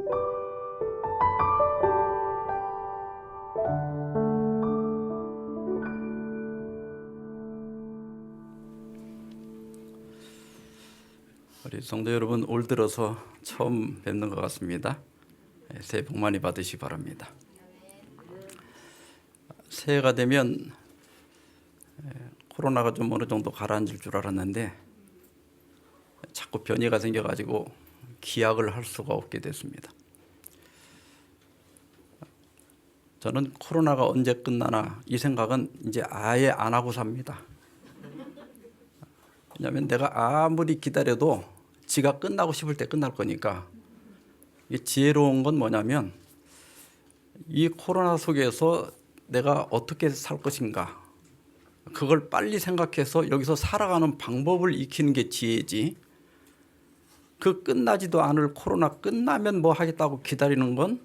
우리 성도 여러분, 올 들어서 처음 뵙는 것 같습니다. 새해 복 많이 받으시기 바랍니다. 새해가 되면 코로나가 좀 어느 정도 가라앉을 줄 알았는데 자꾸 변이가 생겨가지고 기약을 할 수가 없게 됐습니다. 저는 코로나가 언제 끝나나 이 생각은 이제 아예 안 하고 삽니다. 왜냐하면 내가 아무리 기다려도 지가 끝나고 싶을 때 끝날 거니까. 이게 지혜로운 건 뭐냐면 이 코로나 속에서 내가 어떻게 살 것인가, 그걸 빨리 생각해서 여기서 살아가는 방법을 익히는 게 지혜지, 그 끝나지도 않을 코로나 끝나면 뭐 하겠다고 기다리는 건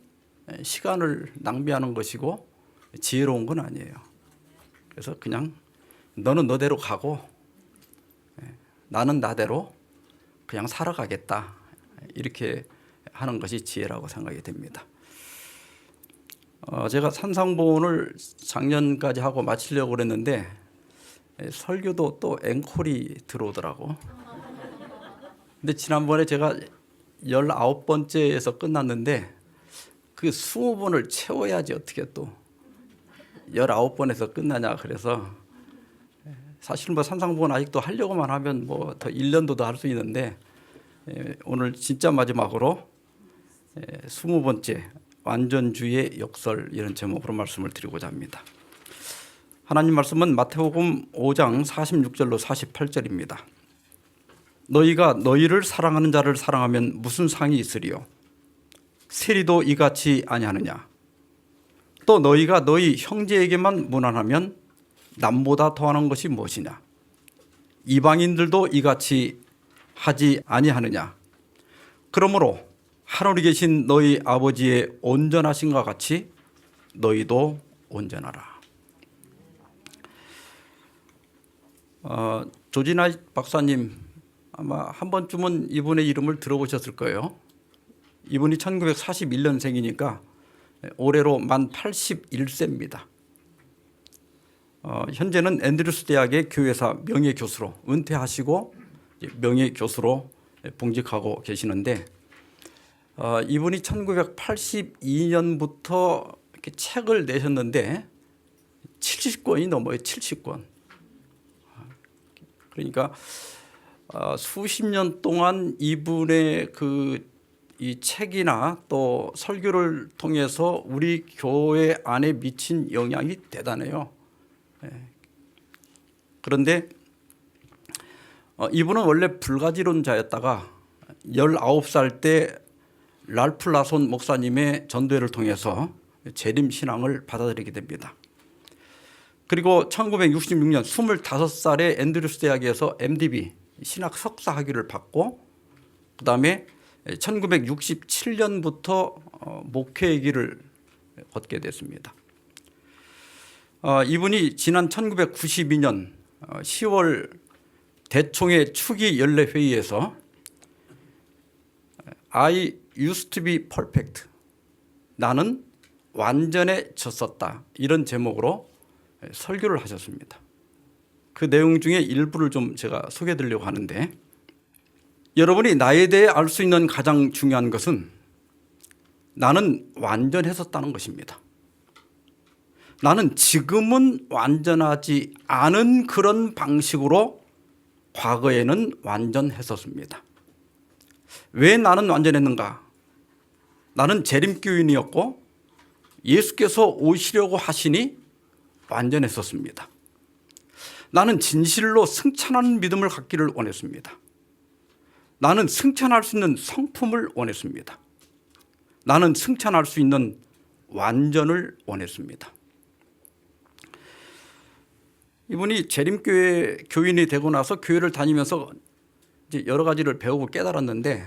시간을 낭비하는 것이고 지혜로운 건 아니에요. 그래서 그냥 너는 너대로 가고 나는 나대로 그냥 살아가겠다, 이렇게 하는 것이 지혜라고 생각이 됩니다. 제가 산상보훈을 작년까지 하고 마치려고 그랬는데 설교도 또 앵콜이 들어오더라고. 근데 지난번에 제가 19번째에서 끝났는데 그 20번을 채워야지 어떻게 또 19번에서 끝나냐. 그래서 사실 뭐 산상보훈 아직도 하려고만 하면 뭐 더 1년도 더 할 수 있는데 오늘 진짜 마지막으로 20번째 완전주의 역설, 이런 제목으로 말씀을 드리고자 합니다. 하나님 말씀은 마태복음 5장 46절로 48절입니다. 너희가 너희를 사랑하는 자를 사랑하면 무슨 상이 있으리요? 세리도 이같이 아니하느냐? 또 너희가 너희 형제에게만 무난하면 남보다 더하는 것이 무엇이냐? 이방인들도 이같이 하지 아니하느냐? 그러므로 하늘에 계신 너희 아버지의 온전하심과 같이 너희도 온전하라. 조진아 박사님 아마 한 번쯤은 이분의 이름을 들어보셨을 거예요. 이분이 1941년생이니까 올해로 만 81세입니다. 현재는 앤드루스 대학의 교회사 명예교수로 은퇴하시고 명예교수로 봉직하고 계시는데 이분이 1982년부터 이렇게 책을 내셨는데 70권이 넘어요. 70권. 그러니까 수십 년 동안 이분의 이 책이나 또 설교를 통해서 우리 교회 안에 미친 영향이 대단해요. 그런데 이분은 원래 불가지론자였다가 19살 때 랄프 라손 목사님의 전도회를 통해서 재림 신앙을 받아들이게 됩니다. 그리고 1966년 25살에 앤드루스 대학에서 MDB 신학 석사 학위를 받고 그다음에 1967년부터 목회의 길을 걷게 됐습니다. 이분이 지난 1992년 10월 대총회 추기 연례회의에서 I used to be perfect, 나는 완전해졌었다, 이런 제목으로 설교를 하셨습니다. 그 내용 중에 일부를 좀 제가 소개해 드리려고 하는데, 여러분이 나에 대해 알 수 있는 가장 중요한 것은 나는 완전했었다는 것입니다. 나는 지금은 완전하지 않은 그런 방식으로 과거에는 완전했었습니다. 왜 나는 완전했는가? 나는 재림교인이었고 예수께서 오시려고 하시니 완전했었습니다. 나는 진실로 승천하는 믿음을 갖기를 원했습니다. 나는 승천할 수 있는 성품을 원했습니다. 나는 승천할 수 있는 완전을 원했습니다. 이분이 재림교회 교인이 되고 나서 교회를 다니면서 이제 여러 가지를 배우고 깨달았는데,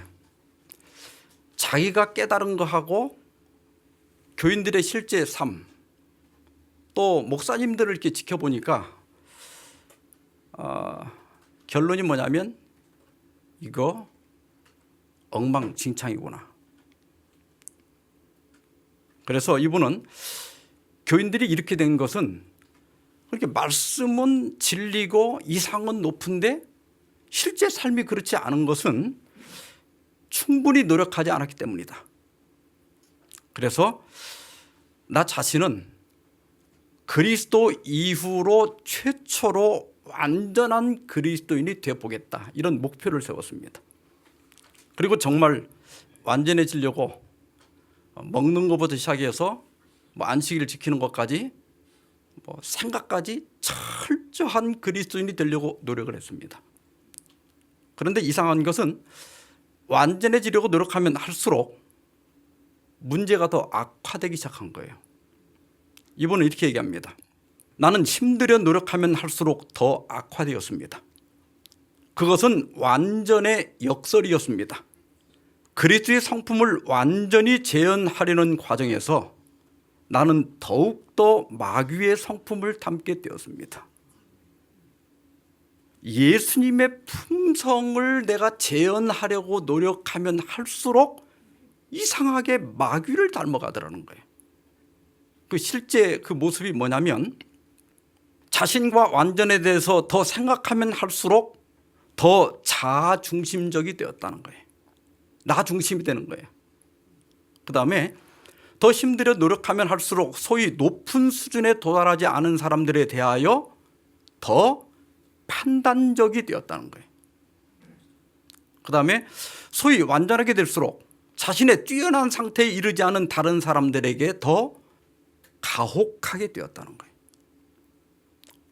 자기가 깨달은 거하고 교인들의 실제 삶, 또 목사님들을 이렇게 지켜보니까 결론이 뭐냐면 이거 엉망진창이구나. 그래서 이분은 교인들이 이렇게 된 것은 그렇게 말씀은 진리고 이상은 높은데 실제 삶이 그렇지 않은 것은 충분히 노력하지 않았기 때문이다. 그래서 나 자신은 그리스도 이후로 최초로 완전한 그리스도인이 되어보겠다, 이런 목표를 세웠습니다. 그리고 정말 완전해지려고 먹는 것부터 시작해서 안식일을 지키는 것까지 생각까지 철저한 그리스도인이 되려고 노력을 했습니다. 그런데 이상한 것은 완전해지려고 노력하면 할수록 문제가 더 악화되기 시작한 거예요. 이분은 이렇게 얘기합니다. 나는 힘들여 노력하면 할수록 더 악화되었습니다. 그것은 완전의 역설이었습니다. 그리스도의 성품을 완전히 재현하려는 과정에서 나는 더욱더 마귀의 성품을 담게 되었습니다. 예수님의 품성을 내가 재현하려고 노력하면 할수록 이상하게 마귀를 닮아가더라는 거예요. 그 실제 그 모습이 뭐냐면 자신과 완전에 대해서 더 생각하면 할수록 더 자아중심적이 되었다는 거예요. 나 중심이 되는 거예요. 그 다음에 더 힘들어 노력하면 할수록 소위 높은 수준에 도달하지 않은 사람들에 대하여 더 판단적이 되었다는 거예요. 그 다음에 소위 완전하게 될수록 자신의 뛰어난 상태에 이르지 않은 다른 사람들에게 더 가혹하게 되었다는 거예요.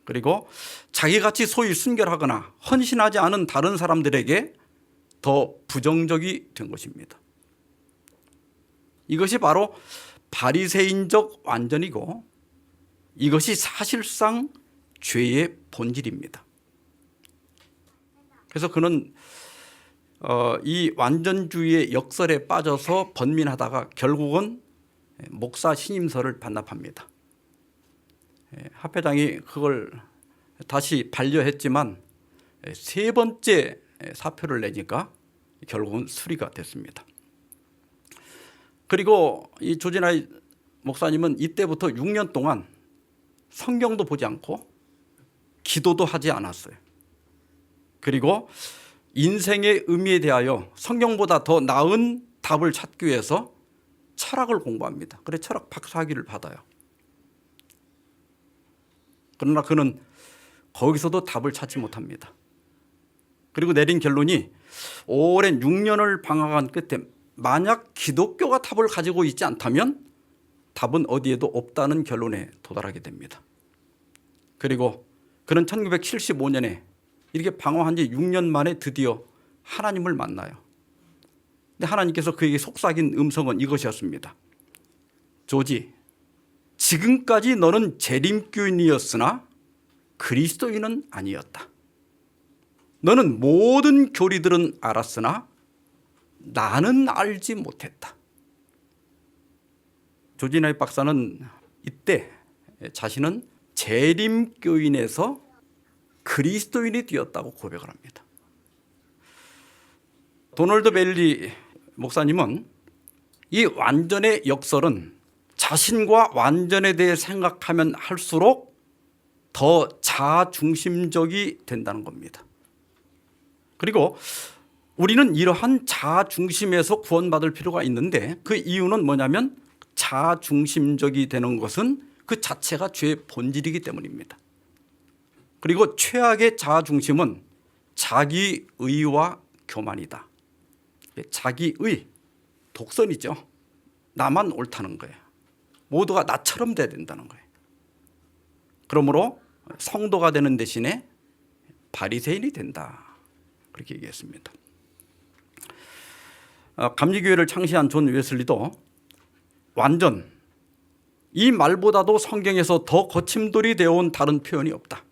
그리고 자기같이 소위 순결하거나 헌신하지 않은 다른 사람들에게 더 부정적이 된 것입니다. 이것이 바로 바리새인적 완전이고 이것이 사실상 죄의 본질입니다. 그래서 그는 이 완전주의의 역설에 빠져서 번민하다가 결국은 목사 신임서를 반납합니다. 합회장이 그걸 다시 반려했지만 세 번째 사표를 내니까 결국은 수리가 됐습니다. 그리고 이 조진아이 목사님은 이때부터 6년 동안 성경도 보지 않고 기도도 하지 않았어요. 그리고 인생의 의미에 대하여 성경보다 더 나은 답을 찾기 위해서 철학을 공부합니다. 그래서 철학 박사학위를 받아요. 그러나 그는 거기서도 답을 찾지 못합니다. 그리고 내린 결론이 오랜 6년을 방황한 끝에 만약 기독교가 답을 가지고 있지 않다면 답은 어디에도 없다는 결론에 도달하게 됩니다. 그리고 그는 1975년에 이렇게 방황한 지 6년 만에 드디어 하나님을 만나요. 근데 하나님께서 그에게 속삭인 음성은 이것이었습니다. 조지, 지금까지 너는 재림교인이었으나 그리스도인은 아니었다. 너는 모든 교리들은 알았으나 나는 알지 못했다. 조진아이 박사는 이때 자신은 재림교인에서 그리스도인이 되었다고 고백을 합니다. 도널드 벨리 목사님은 이 완전의 역설은 자신과 완전에 대해 생각하면 할수록 더 자아중심적이 된다는 겁니다. 그리고 우리는 이러한 자아중심에서 구원받을 필요가 있는데 그 이유는 뭐냐면 자아중심적이 되는 것은 그 자체가 죄의 본질이기 때문입니다. 그리고 최악의 자아중심은 자기의와 교만이다. 자기의, 독선이죠. 나만 옳다는 거예요. 모두가 나처럼 돼야 된다는 거예요. 그러므로 성도가 되는 대신에 바리새인이 된다. 그렇게 얘기했습니다. 감리교회를 창시한 존 웨슬리도 완전, 이 말보다도 성경에서 더 거침돌이 되어온 다른 표현이 없다.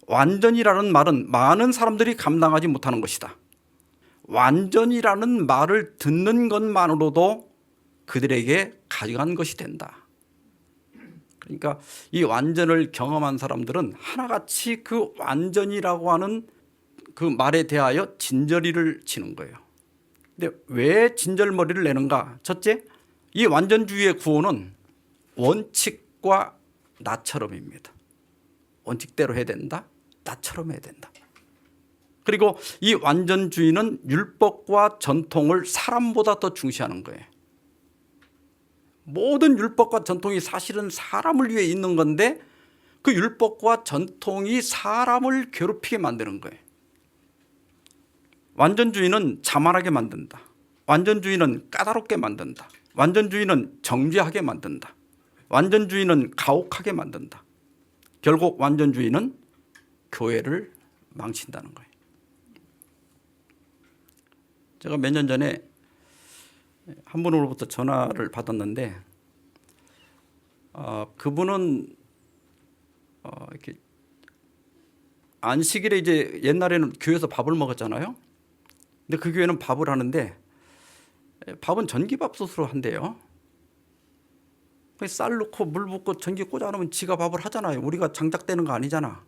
완전이라는 말은 많은 사람들이 감당하지 못하는 것이다. 완전이라는 말을 듣는 것만으로도 그들에게 가져간 것이 된다. 그러니까 이 완전을 경험한 사람들은 하나같이 그 완전이라고 하는 그 말에 대하여 진저리를 치는 거예요. 근데 왜 진절머리를 내는가? 첫째, 이 완전주의의 구호는 원칙과 나처럼입니다. 원칙대로 해야 된다. 나처럼 해야 된다. 그리고 이 완전주의는 율법과 전통을 사람보다 더 중시하는 거예요. 모든 율법과 전통이 사실은 사람을 위해 있는 건데 그 율법과 전통이 사람을 괴롭히게 만드는 거예요. 완전주의는 자만하게 만든다. 완전주의는 까다롭게 만든다. 완전주의는 정죄하게 만든다. 완전주의는 가혹하게 만든다. 결국 완전주의는 교회를 망친다는 거예요. 제가 몇 년 전에 한 분으로부터 전화를 받았는데 그분은 이렇게 안식일에 이제 옛날에는 교회에서 밥을 먹었잖아요. 근데 그 교회는 밥을 하는데 밥은 전기밥솥으로 한대요. 쌀 넣고 물 붓고 전기 꽂아 놓으면 지가 밥을 하잖아요. 우리가 장작되는 거 아니잖아.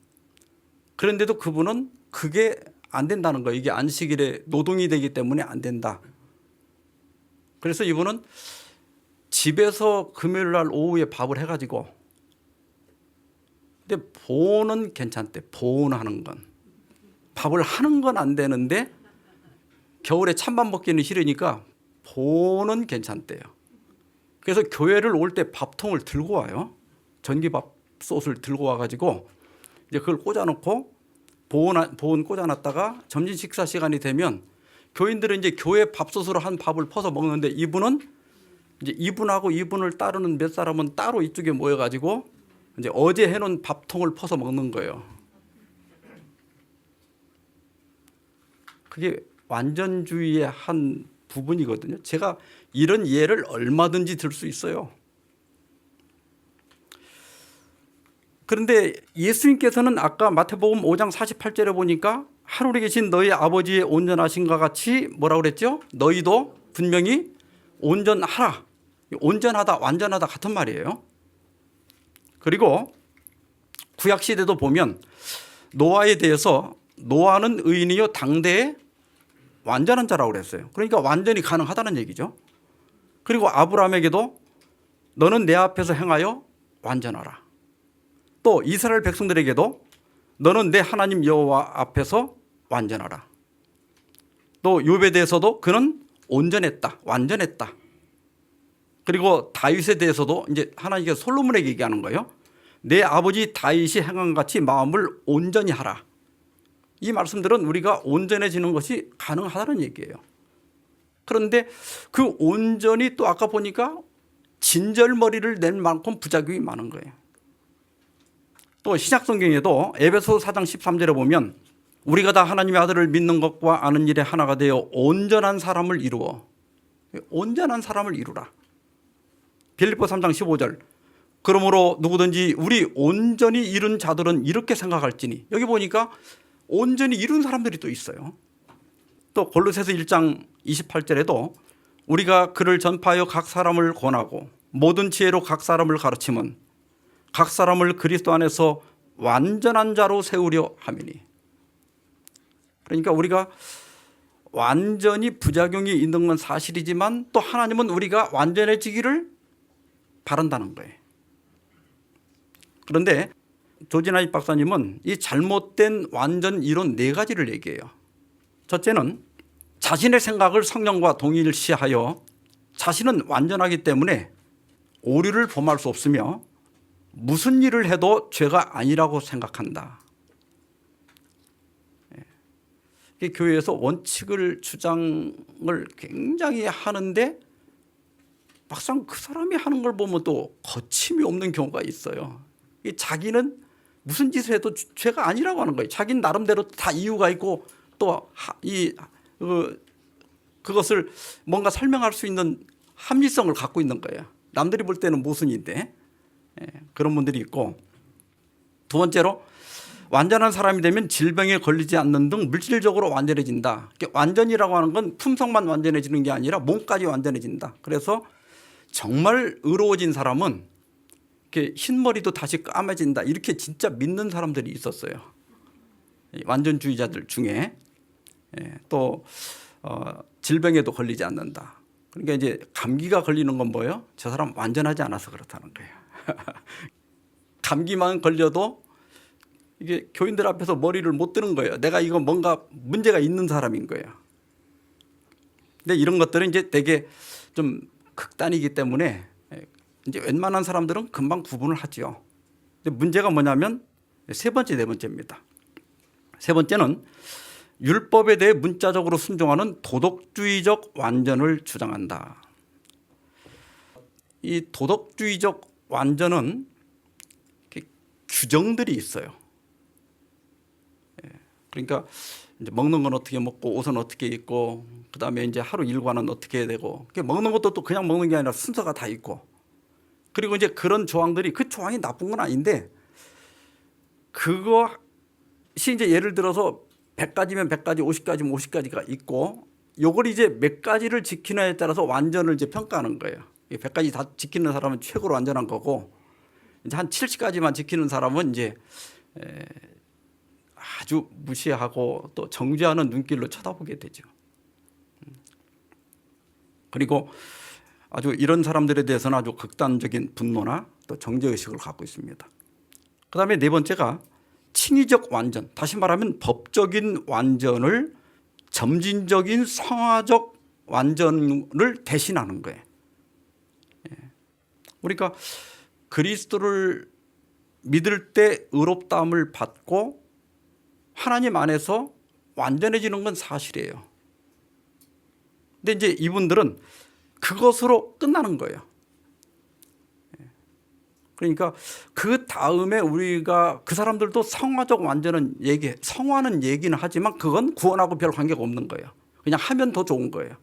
그런데도 그분은 그게 안 된다는 거예요. 이게 안식일에 노동이 되기 때문에 안 된다. 그래서 이분은 집에서 금요일 날 오후에 밥을 해가지고, 근데 보는 괜찮대. 보온하는 건. 밥을 하는 건 안 되는데 겨울에 찬밥 먹기는 싫으니까 보는 괜찮대요. 그래서 교회를 올 때 밥통을 들고 와요. 전기밥솥을 들고 와가지고 이제 그걸 꽂아놓고 보온 꽂아놨다가 점심 식사 시간이 되면 교인들은 이제 교회 밥솥으로 한 밥을 퍼서 먹는데 이분은 이제 이분하고 이분을 따르는 몇 사람은 따로 이쪽에 모여가지고 이제 어제 해놓은 밥통을 퍼서 먹는 거예요. 그게 완전주의의 한 부분이거든요. 제가 이런 예를 얼마든지 들 수 있어요. 그런데 예수님께서는 아까 마태복음 5장 48절에 보니까 하늘에 계신 너희 아버지의 온전하신과 같이 뭐라고 그랬죠? 너희도 분명히 온전하라. 온전하다, 완전하다 같은 말이에요. 그리고 구약시대도 보면 노아에 대해서 노아는 의인이요 당대에 완전한 자라고 그랬어요. 그러니까 완전히 가능하다는 얘기죠. 그리고 아브라함에게도 너는 내 앞에서 행하여 완전하라. 또 이스라엘 백성들에게도 너는 내 하나님 여호와 앞에서 완전하라. 또 욥에 대해서도 그는 온전했다, 완전했다. 그리고 다윗에 대해서도 이제 하나님께서 솔로몬에게 얘기하는 거예요. 내 아버지 다윗이 행한 같이 마음을 온전히 하라. 이 말씀들은 우리가 온전해지는 것이 가능하다는 얘기예요. 그런데 그 온전이 또 아까 보니까 진절머리를 낸 만큼 부작용이 많은 거예요. 또 신약성경에도 에베소 4장 13절에 보면 우리가 다 하나님의 아들을 믿는 것과 아는 일에 하나가 되어 온전한 사람을 이루어. 온전한 사람을 이루라. 빌립보 3장 15절 그러므로 누구든지 우리 온전히 이룬 자들은 이렇게 생각할지니. 여기 보니까 온전히 이룬 사람들이 또 있어요. 또 골로새서 1장 28절에도 우리가 그를 전파하여 각 사람을 권하고 모든 지혜로 각 사람을 가르치면 각 사람을 그리스도 안에서 완전한 자로 세우려 함이니. 그러니까 우리가 완전히 부작용이 있는 건 사실이지만 또 하나님은 우리가 완전해지기를 바란다는 거예요. 그런데 조진아이 박사님은 이 잘못된 완전 이론 4가지를 얘기해요. 첫째는 자신의 생각을 성령과 동일시하여 자신은 완전하기 때문에 오류를 범할 수 없으며 무슨 일을 해도 죄가 아니라고 생각한다. 교회에서 원칙을 주장을 굉장히 하는데 막상 그 사람이 하는 걸 보면 또 거침이 없는 경우가 있어요. 자기는 무슨 짓을 해도 죄가 아니라고 하는 거예요. 자기는 나름대로 다 이유가 있고 또 그것을 뭔가 설명할 수 있는 합리성을 갖고 있는 거예요. 남들이 볼 때는 모순인데 그런 분들이 있고, 두 번째로 완전한 사람이 되면 질병에 걸리지 않는 등 물질적으로 완전해진다. 완전이라고 하는 건 품성만 완전해지는 게 아니라 몸까지 완전해진다. 그래서 정말 의로워진 사람은 이렇게 흰머리도 다시 까매진다. 이렇게 진짜 믿는 사람들이 있었어요. 완전주의자들 중에. 또 질병에도 걸리지 않는다. 그러니까 이제 감기가 걸리는 건 뭐예요? 저 사람 완전하지 않아서 그렇다는 거예요. 감기만 걸려도 이게 교인들 앞에서 머리를 못 드는 거예요. 내가 이거 뭔가 문제가 있는 사람인 거예요. 근데 이런 것들은 이제 되게 좀 극단이기 때문에 이제 웬만한 사람들은 금방 구분을 하죠. 근데 문제가 뭐냐면 세 번째, 네 번째입니다. 세 번째는 율법에 대해 문자적으로 순종하는 도덕주의적 완전을 주장한다. 이 도덕주의적 완전은 규정들이 있어요. 그러니까 이제 먹는 건 어떻게 먹고 옷은 어떻게 입고 그다음에 이제 하루 일과는 어떻게 해야 되고 먹는 것도 또 그냥 먹는 게 아니라 순서가 다 있고 그리고 이제 그런 조항들이 그 조항이 나쁜 건 아닌데 그것이 이제 예를 들어서 100가지면 100가지, 50가지면 50가지가 있고 요걸 이제 몇 가지를 지키느냐에 따라서 완전을 이제 평가하는 거예요. 100가지 다 지키는 사람은 최고로 완전한 거고 이제 한 70가지만 지키는 사람은 이제 아주 무시하고 또 정죄하는 눈길로 쳐다보게 되죠. 그리고 아주 이런 사람들에 대해서는 아주 극단적인 분노나 또 정죄의식을 갖고 있습니다. 그다음에 네 번째가 칭의적 완전, 다시 말하면 법적인 완전을 점진적인 성화적 완전을 대신하는 거예요. 우리가 그리스도를 믿을 때 의롭다함을 받고 하나님 안에서 완전해지는 건 사실이에요. 근데 이제 이분들은 그것으로 끝나는 거예요. 그러니까 그 다음에 우리가 그 사람들도 성화적 완전은 성화는 얘기는 하지만 그건 구원하고 별 관계가 없는 거예요. 그냥 하면 더 좋은 거예요.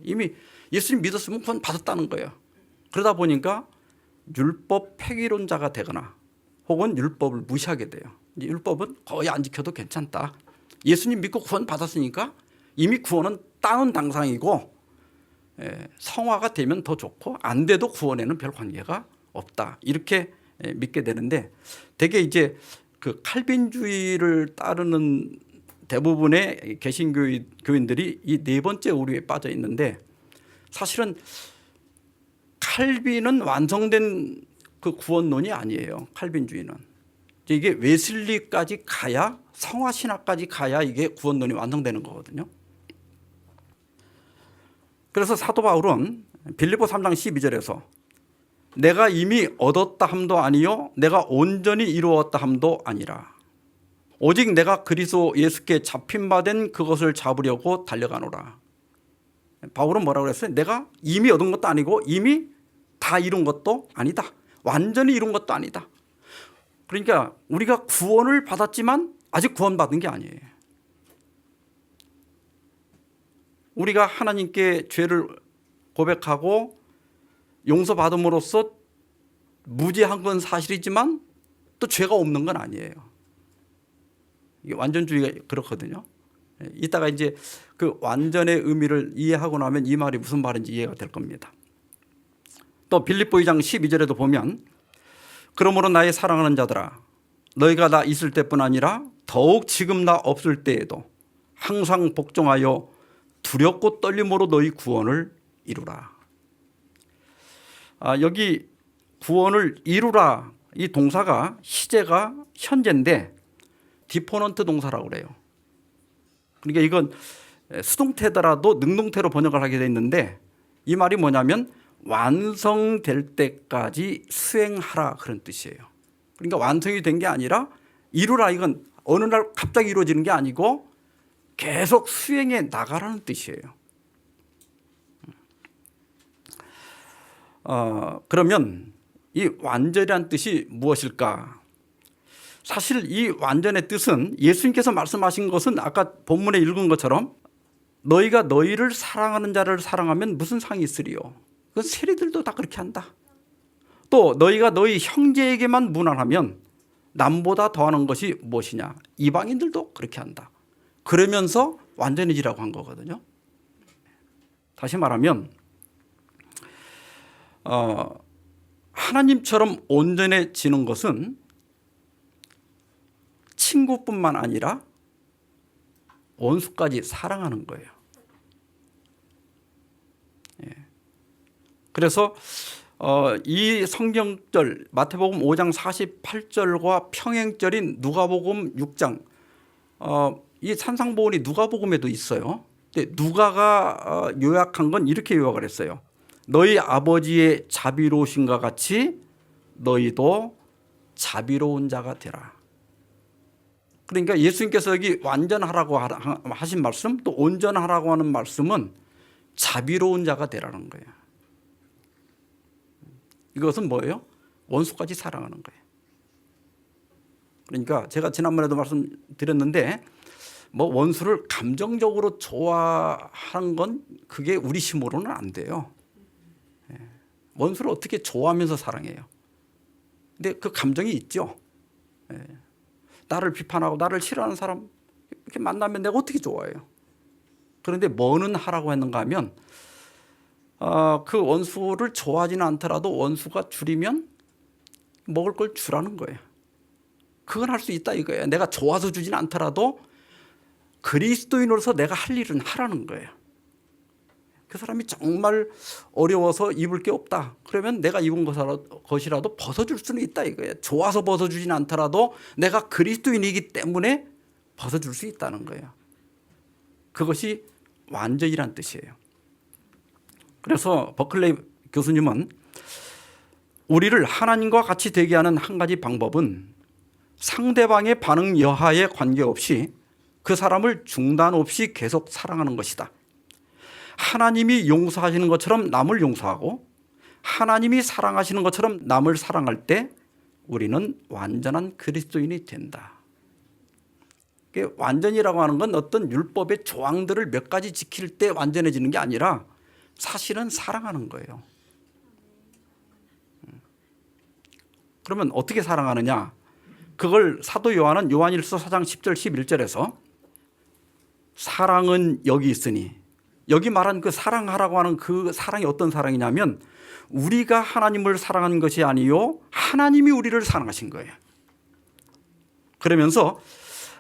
이미 예수님 믿었으면 구원 받았다는 거예요. 그러다 보니까 율법 폐기론자가 되거나 혹은 율법을 무시하게 돼요. 율법은 거의 안 지켜도 괜찮다. 예수님 믿고 구원 받았으니까 이미 구원은 따은 당상이고 성화가 되면 더 좋고 안 돼도 구원에는 별 관계가 없다. 이렇게 믿게 되는데 되게 이제 그 칼빈주의를 따르는 대부분의 개신교인들이 이 네 번째 오류에 빠져 있는데 사실은 칼빈은 완성된 그 구원론이 아니에요. 칼빈주의는. 이게 웨슬리까지 가야 성화신학까지 가야 이게 구원론이 완성되는 거거든요. 그래서 사도 바울은 빌립보 3장 12절에서 내가 이미 얻었다 함도 아니요 내가 온전히 이루었다 함도 아니라 오직 내가 그리스도 예수께 잡힌 바 된 그것을 잡으려고 달려가노라. 바울은 뭐라고 그랬어요? 내가 이미 얻은 것도 아니고 이미 다 이룬 것도 아니다. 완전히 이룬 것도 아니다. 그러니까 우리가 구원을 받았지만 아직 구원받은 게 아니에요. 우리가 하나님께 죄를 고백하고 용서받음으로써 무죄한 건 사실이지만 또 죄가 없는 건 아니에요. 이게 완전주의가 그렇거든요. 이따가 이제 그 완전의 의미를 이해하고 나면 이 말이 무슨 말인지 이해가 될 겁니다. 또 빌립보 2장 12절에도 보면 그러므로 나의 사랑하는 자들아 너희가 나 있을 때뿐 아니라 더욱 지금 나 없을 때에도 항상 복종하여 두렵고 떨림으로 너희 구원을 이루라. 여기 구원을 이루라 이 동사가 시제가 현재인데 디포넌트 동사라고 그래요. 그러니까 이건 수동태더라도 능동태로 번역을 하게 돼 있는데 이 말이 뭐냐면 완성될 때까지 수행하라 그런 뜻이에요. 그러니까 완성이 된 게 아니라 이루라 이건 어느 날 갑자기 이루어지는 게 아니고 계속 수행해 나가라는 뜻이에요. 그러면 이 완전이란 뜻이 무엇일까? 사실 이 완전의 뜻은 예수님께서 말씀하신 것은 아까 본문에 읽은 것처럼 너희가 너희를 사랑하는 자를 사랑하면 무슨 상이 있으리요? 그 세리들도 다 그렇게 한다. 또 너희가 너희 형제에게만 무난하면 남보다 더하는 것이 무엇이냐? 이방인들도 그렇게 한다. 그러면서 완전해지라고 한 거거든요. 다시 말하면 하나님처럼 온전해지는 것은 친구뿐만 아니라 원수까지 사랑하는 거예요. 그래서 이 성경절 마태복음 5장 48절과 평행절인 누가복음 6장 이 산상보훈이 누가복음에도 있어요. 근데 누가가 요약한 건 이렇게 요약을 했어요. 너희 아버지의 자비로우신가 같이 너희도 자비로운 자가 되라. 그러니까 예수님께서 여기 완전하라고 하신 말씀, 또 온전하라고 하는 말씀은 자비로운 자가 되라는 거예요. 이것은 뭐예요? 원수까지 사랑하는 거예요. 그러니까 제가 지난번에도 말씀드렸는데 뭐 원수를 감정적으로 좋아하는 건 그게 우리 힘으로는 안 돼요. 원수를 어떻게 좋아하면서 사랑해요? 근데 그 감정이 있죠. 나를 비판하고 나를 싫어하는 사람 이렇게 만나면 내가 어떻게 좋아해요? 그런데 뭐는 하라고 했는가 하면 그 원수를 좋아하지는 않더라도 원수가 줄이면 먹을 걸 주라는 거예요. 그건 할 수 있다 이거예요. 내가 좋아서 주지는 않더라도 그리스도인으로서 내가 할 일은 하라는 거예요. 그 사람이 정말 어려워서 입을 게 없다. 그러면 내가 입은 것이라도 벗어줄 수는 있다 이거예요. 좋아서 벗어주지는 않더라도 내가 그리스도인이기 때문에 벗어줄 수 있다는 거예요. 그것이 완전이란 뜻이에요. 그래서 버클레이 교수님은 우리를 하나님과 같이 되게 하는 한 가지 방법은 상대방의 반응 여하에 관계없이 그 사람을 중단 없이 계속 사랑하는 것이다. 하나님이 용서하시는 것처럼 남을 용서하고 하나님이 사랑하시는 것처럼 남을 사랑할 때 우리는 완전한 그리스도인이 된다. 완전이라고 하는 건 어떤 율법의 조항들을 몇 가지 지킬 때 완전해지는 게 아니라 사실은 사랑하는 거예요. 그러면 어떻게 사랑하느냐? 그걸 사도 요한은 요한일서 4장 10절 11절에서 사랑은 여기 있으니, 여기 말한 그 사랑하라고 하는 그 사랑이 어떤 사랑이냐면 우리가 하나님을 사랑한 것이 아니요 하나님이 우리를 사랑하신 거예요. 그러면서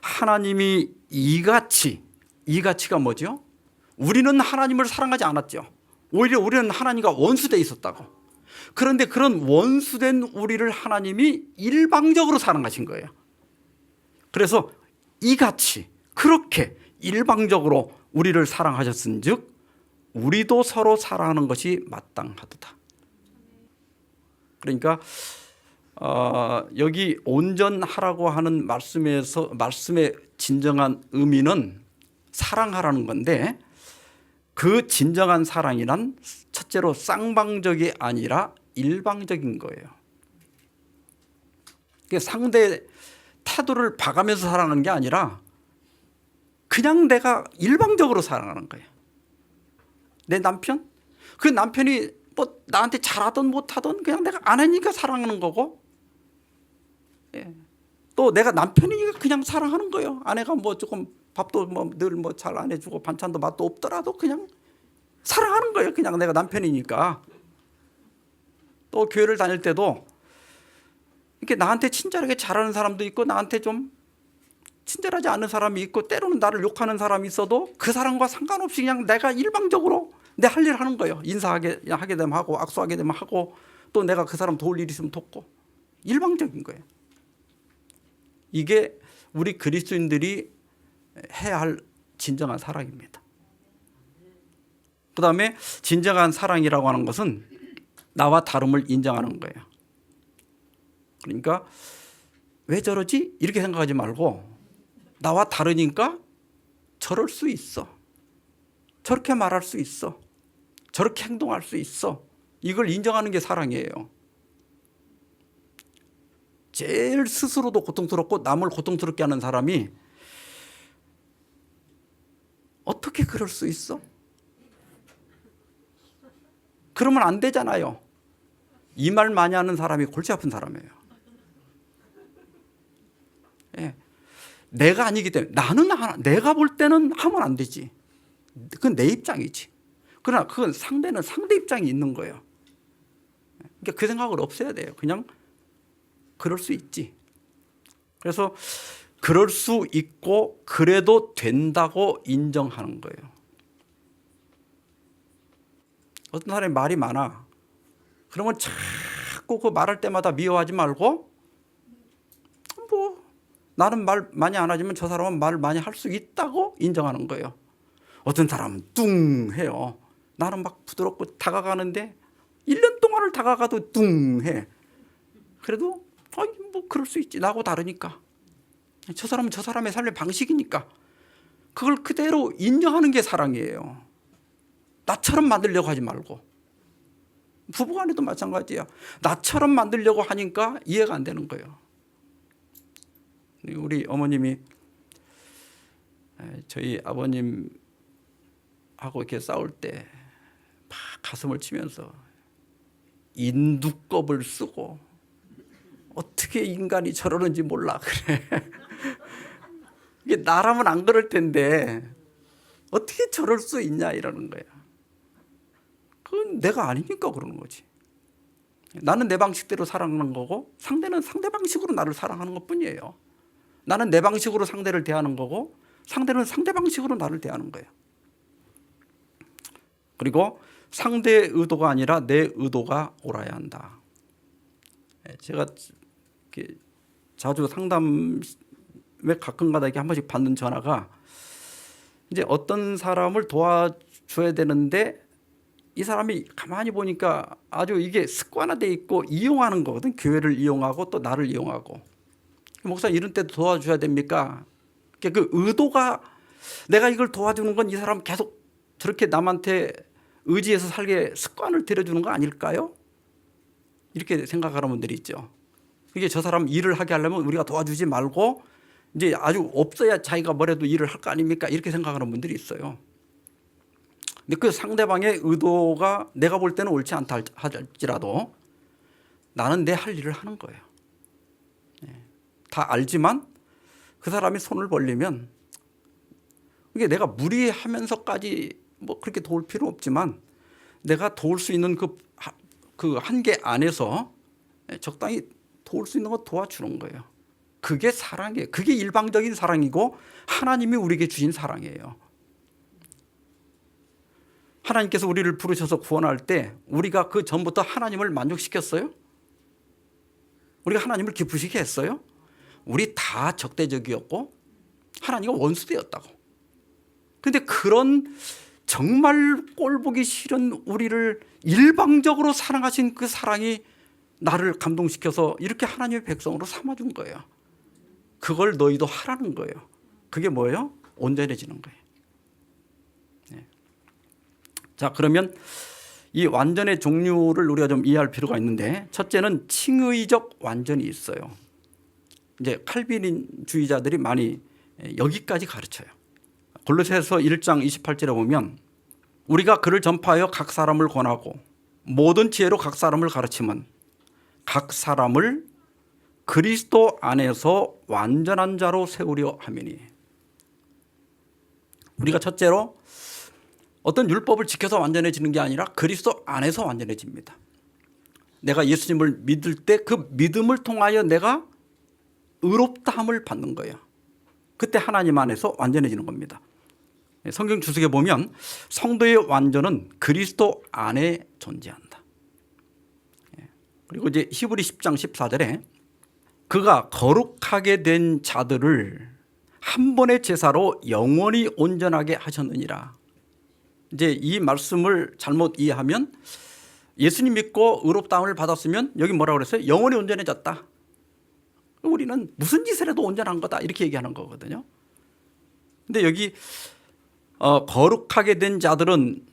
하나님이 이같이가 뭐죠? 우리는 하나님을 사랑하지 않았죠. 오히려 우리는 하나님과 원수되어 있었다고. 그런데 그런 원수된 우리를 하나님이 일방적으로 사랑하신 거예요. 그래서 이같이 그렇게 일방적으로 우리를 사랑하셨은즉 우리도 서로 사랑하는 것이 마땅하도다. 그러니까 여기 온전하라고 하는 말씀의 진정한 의미는 사랑하라는 건데 그 진정한 사랑이란 첫째로 쌍방적이 아니라 일방적인 거예요. 상대 태도를 봐가면서 사랑하는 게 아니라 그냥 내가 일방적으로 사랑하는 거예요. 내 남편? 그 남편이 뭐 나한테 잘하든 못하든 그냥 내가 안 하니까 사랑하는 거고, 또 내가 남편이니까 그냥 사랑하는 거예요. 아내가 뭐 조금 밥도 뭐 늘 뭐 잘 안 해주고 반찬도 맛도 없더라도 그냥 사랑하는 거예요. 그냥 내가 남편이니까. 또 교회를 다닐 때도 이렇게 나한테 친절하게 잘하는 사람도 있고 나한테 좀 친절하지 않은 사람이 있고 때로는 나를 욕하는 사람이 있어도 그 사람과 상관없이 그냥 내가 일방적으로 내 할 일 하는 거예요. 인사하게 되면 하고 악수하게 되면 하고 또 내가 그 사람 도울 일 있으면 돕고 일방적인 거예요. 이게 우리 그리스도인들이 해야 할 진정한 사랑입니다. 그 다음에 진정한 사랑이라고 하는 것은 나와 다름을 인정하는 거예요. 그러니까 왜 저러지? 이렇게 생각하지 말고 나와 다르니까 저럴 수 있어. 저렇게 말할 수 있어. 저렇게 행동할 수 있어. 이걸 인정하는 게 사랑이에요. 제일 스스로도 고통스럽고 남을 고통스럽게 하는 사람이 어떻게 그럴 수 있어? 그러면 안 되잖아요. 이 말 많이 하는 사람이 골치 아픈 사람이에요. 내가 아니기 때문에 내가 볼 때는 하면 안 되지. 그건 내 입장이지. 그러나 그건 상대는 상대 입장이 있는 거예요. 그러니까 그 생각을 없애야 돼요. 그냥 그럴 수 있지. 그래서 그럴 수 있고 그래도 된다고 인정하는 거예요. 어떤 사람이 말이 많아. 그러면 자꾸 그 말할 때마다 미워하지 말고 뭐 나는 말 많이 안 하지만 저 사람은 말 많이 할 수 있다고 인정하는 거예요. 어떤 사람은 뚱해요. 나는 막 부드럽고 다가가는데 1년 동안을 다가가도 뚱해. 그래도 뭐 그럴 수 있지. 나하고 다르니까. 저 사람은 저 사람의 삶의 방식이니까. 그걸 그대로 인정하는 게 사랑이에요. 나처럼 만들려고 하지 말고. 부부간에도 마찬가지야. 나처럼 만들려고 하니까 이해가 안 되는 거예요. 우리 어머님이 저희 아버님하고 이렇게 싸울 때 막 가슴을 치면서 인두껍을 쓰고 어떻게 인간이 저러는지 몰라 그래. 이게 나라면 안 그럴 텐데 어떻게 저럴 수 있냐 이러는 거야. 그건 내가 아니니까 그러는 거지. 나는 내 방식대로 사랑하는 거고 상대는 상대 방식으로 나를 사랑하는 것뿐이에요. 나는 내 방식으로 상대를 대하는 거고 상대는 상대 방식으로 나를 대하는 거예요. 그리고 상대의 의도가 아니라 내 의도가 옳아야 한다. 제가 자주 상담에 가끔가다 이렇게 한 번씩 받는 전화가 이제 어떤 사람을 도와줘야 되는데 이 사람이 가만히 보니까 아주 이게 습관화되어 있고 이용하는 거거든. 교회를 이용하고 또 나를 이용하고. 목사 이런 때도 도와줘야 됩니까? 그 의도가 내가 이걸 도와주는 건 이 사람 계속 저렇게 남한테 의지해서 살게 습관을 들여주는 거 아닐까요? 이렇게 생각하는 분들이 있죠. 이게 저 사람 일을 하게 하려면 우리가 도와주지 말고 이제 아주 없어야 자기가 뭐래도 일을 할 거 아닙니까? 이렇게 생각하는 분들이 있어요. 근데 그 상대방의 의도가 내가 볼 때는 옳지 않다 할지라도 나는 내 할 일을 하는 거예요. 다 알지만 그 사람이 손을 벌리면 이게 내가 무리하면서까지 뭐 그렇게 도울 필요 없지만 내가 도울 수 있는 그 한계 안에서 적당히 도울 수 있는 거 도와주는 거예요. 그게 사랑이에요. 그게 일방적인 사랑이고 하나님이 우리에게 주신 사랑이에요. 하나님께서 우리를 부르셔서 구원할 때 우리가 그 전부터 하나님을 만족시켰어요? 우리가 하나님을 기쁘시게 했어요? 우리 다 적대적이었고 하나님과 원수되었다고. 그런데 그런 정말 꼴보기 싫은 우리를 일방적으로 사랑하신 그 사랑이 나를 감동시켜서 이렇게 하나님의 백성으로 삼아준 거예요. 그걸 너희도 하라는 거예요. 그게 뭐예요? 온전해지는 거예요. 네. 자, 그러면 이 완전의 종류를 우리가 좀 이해할 필요가 있는데 첫째는 칭의적 완전이 있어요. 이제 칼빈주의자들이 많이 여기까지 가르쳐요. 골로새서 1장 28절에 보면 우리가 그를 전파하여 각 사람을 권하고 모든 지혜로 각 사람을 가르치면 각 사람을 그리스도 안에서 완전한 자로 세우려 함이니. 우리가 첫째로 어떤 율법을 지켜서 완전해지는 게 아니라 그리스도 안에서 완전해집니다. 내가 예수님을 믿을 때 그 믿음을 통하여 내가 의롭다함을 받는 거예요. 그때 하나님 안에서 완전해지는 겁니다. 성경 주석에 보면 성도의 완전은 그리스도 안에 존재한다. 그리고 이제 히브리 10장 14절에 그가 거룩하게 된 자들을 한 번의 제사로 영원히 온전하게 하셨느니라. 이제 이 말씀을 잘못 이해하면 예수님 믿고 의롭다함을 받았으면 여기 뭐라고 그랬어요? 영원히 온전해졌다. 우리는 무슨 짓을 해도 온전한 거다 이렇게 얘기하는 거거든요. 근데 여기 거룩하게 된 자들은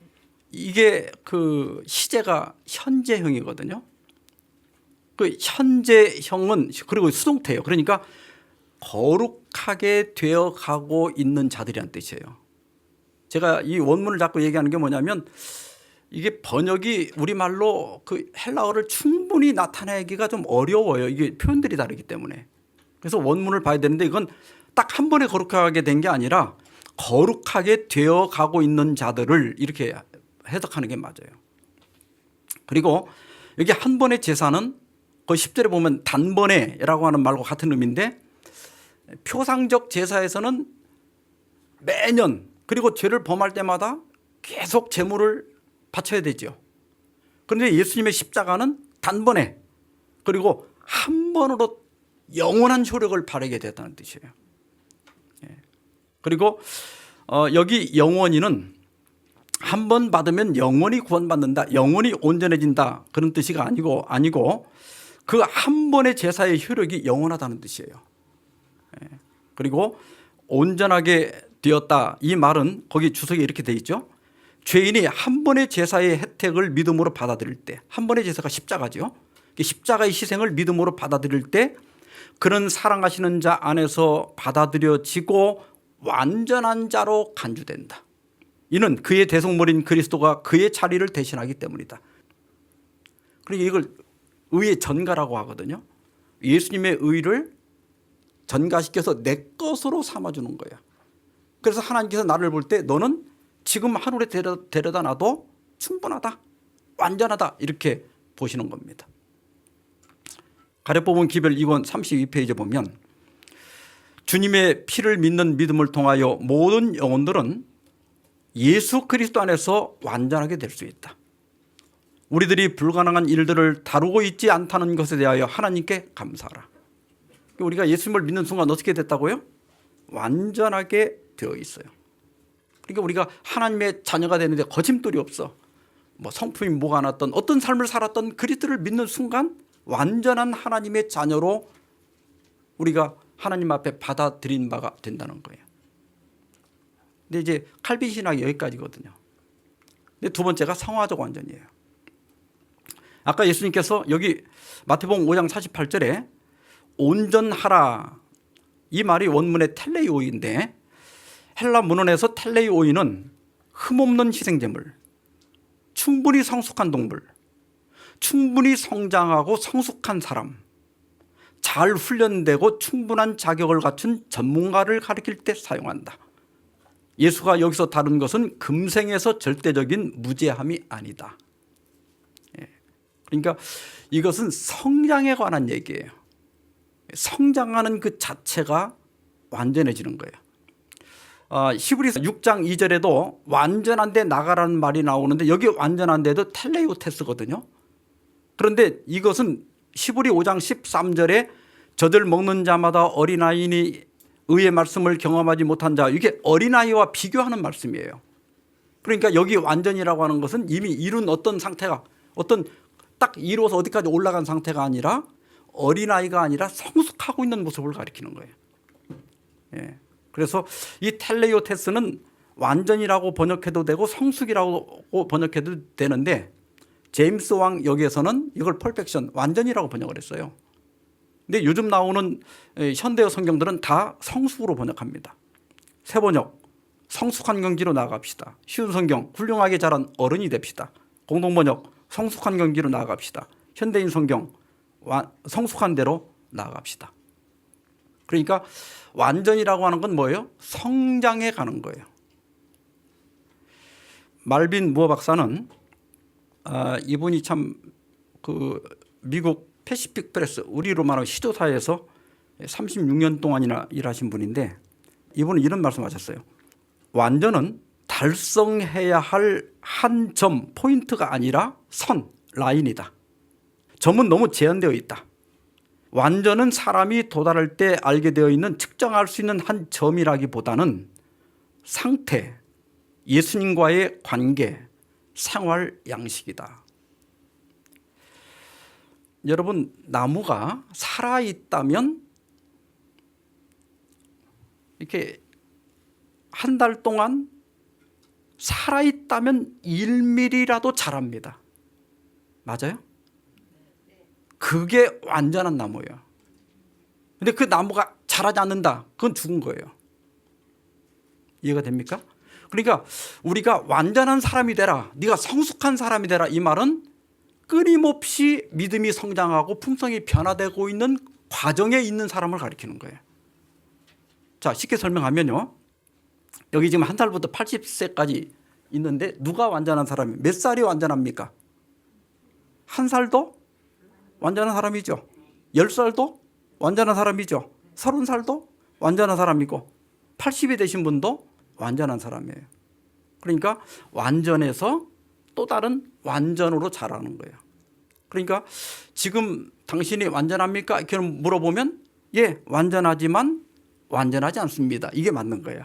이게 그 시제가 현재형이거든요. 그 현재형은 그리고 수동태예요. 그러니까 거룩하게 되어 가고 있는 자들이란 뜻이에요. 제가 이 원문을 자꾸 얘기하는 게 뭐냐면 이게 번역이 우리말로 그 헬라어를 충분히 나타내기가 좀 어려워요. 이게 표현들이 다르기 때문에. 그래서 원문을 봐야 되는데 이건 딱 한 번에 거룩하게 된 게 아니라 거룩하게 되어 가고 있는 자들을 이렇게 해석하는 게 맞아요. 그리고 여기 한 번의 제사는 그 10절에 보면 단번에라고 하는 말과 같은 의미인데 표상적 제사에서는 매년 그리고 죄를 범할 때마다 계속 제물을 바쳐야 되죠. 그런데 예수님의 십자가는 단번에 그리고 한 번으로 영원한 효력을 발휘하게 됐다는 뜻이에요. 그리고 여기 영원히는 한 번 받으면 영원히 구원받는다, 영원히 온전해진다 그런 뜻이 아니고 그 한 번의 제사의 효력이 영원하다는 뜻이에요. 그리고 온전하게 되었다 이 말은 거기 주석에 이렇게 돼 있죠. 죄인이 한 번의 제사의 혜택을 믿음으로 받아들일 때, 한 번의 제사가 십자가죠. 십자가의 희생을 믿음으로 받아들일 때 그런 사랑하시는 자 안에서 받아들여지고 완전한 자로 간주된다. 이는 그의 대속물인 그리스도가 그의 자리를 대신하기 때문이다. 그러니까 이걸 의의 전가라고 하거든요. 예수님의 의를 전가시켜서 내 것으로 삼아주는 거야. 그래서 하나님께서 나를 볼 때 너는 지금 하늘에 데려다 놔도 충분하다, 완전하다 이렇게 보시는 겁니다. 가려뽑은 기별 2권 32페이지에 보면 주님의 피를 믿는 믿음을 통하여 모든 영혼들은 예수 그리스도 안에서 완전하게 될 수 있다. 우리들이 불가능한 일들을 다루고 있지 않다는 것에 대하여 하나님께 감사하라. 우리가 예수님을 믿는 순간 어떻게 됐다고요? 완전하게 되어 있어요. 그러니까 우리가 하나님의 자녀가 되는데 거짓돌이 없어. 뭐 성품이 뭐가 났던 어떤 삶을 살았던 그리스도를 믿는 순간 완전한 하나님의 자녀로 우리가 하나님 앞에 받아들인 바가 된다는 거예요. 근데 이제 칼빈 신학이 여기까지거든요. 근데 두 번째가 성화적 완전이에요. 아까 예수님께서 여기 마태복음 5장 48절에 온전하라 이 말이 원문의 텔레이오인데 헬라 문헌에서 텔레이오이는 흠없는 희생제물, 충분히 성숙한 동물, 충분히 성장하고 성숙한 사람, 잘 훈련되고 충분한 자격을 갖춘 전문가를 가리킬 때 사용한다. 예수가 여기서 다룬 것은 금생에서 절대적인 무죄함이 아니다. 그러니까 이것은 성장에 관한 얘기예요. 성장하는 그 자체가 완전해지는 거예요. 히브리서 6장 2절에도 완전한 데 나가라는 말이 나오는데 여기 완전한 데도 텔레오테스거든요. 그런데 이것은 히브리 5장 13절에 젖을 먹는 자마다 어린아이니 의의 말씀을 경험하지 못한 자, 이게 어린아이와 비교하는 말씀이에요. 그러니까 여기 완전이라고 하는 것은 이미 이룬 어떤 상태가 어떤 딱 이루어서 어디까지 올라간 상태가 아니라 어린아이가 아니라 성숙하고 있는 모습을 가리키는 거예요. 그래서 이 텔레오테스는 완전이라고 번역해도 되고 성숙이라고 번역해도 되는데 제임스 왕 여기에서는 이걸 퍼펙션, 완전이라고 번역을 했어요. 근데 요즘 나오는 현대어 성경들은 다 성숙으로 번역합니다. 새 번역, 성숙한 경지로 나아갑시다. 쉬운 성경, 훌륭하게 자란 어른이 됩시다. 공동 번역, 성숙한 경지로 나아갑시다. 현대인 성경, 성숙한 대로 나아갑시다. 그러니까 완전이라고 하는 건 뭐예요? 성장해 가는 거예요. 말빈 무어 박사는 이분이 참 그 미국 패시픽 프레스, 우리로 말하면 시도사에서 36년 동안이나 일하신 분인데 이분은 이런 말씀하셨어요. 완전은 달성해야 할 한 점, 포인트가 아니라 선, 라인이다. 점은 너무 제한되어 있다. 완전은 사람이 도달할 때 알게 되어 있는 측정할 수 있는 한 점이라기보다는 상태, 예수님과의 관계, 생활 양식이다. 여러분, 나무가 살아있다면 이렇게 한 달 동안 살아있다면 1mm라도 자랍니다. 맞아요? 그게 완전한 나무예요. 근데 그 나무가 자라지 않는다. 그건 죽은 거예요. 이해가 됩니까? 그러니까 우리가 완전한 사람이 되라, 네가 성숙한 사람이 되라, 이 말은 끊임없이 믿음이 성장하고 품성이 변화되고 있는 과정에 있는 사람을 가리키는 거예요. 자, 쉽게 설명하면요, 여기 지금 한 살부터 80세까지 있는데 누가 완전한 사람이 몇 살이 완전합니까? 한 살도 완전한 사람이죠. 10살도 완전한 사람이죠. 30살도 완전한 사람이고 80이 되신 분도 완전한 사람이에요. 그러니까 완전해서 또 다른 완전으로 자라는 거예요. 그러니까 지금 당신이 완전합니까? 이렇게 물어보면 예, 완전하지만 완전하지 않습니다. 이게 맞는 거예요.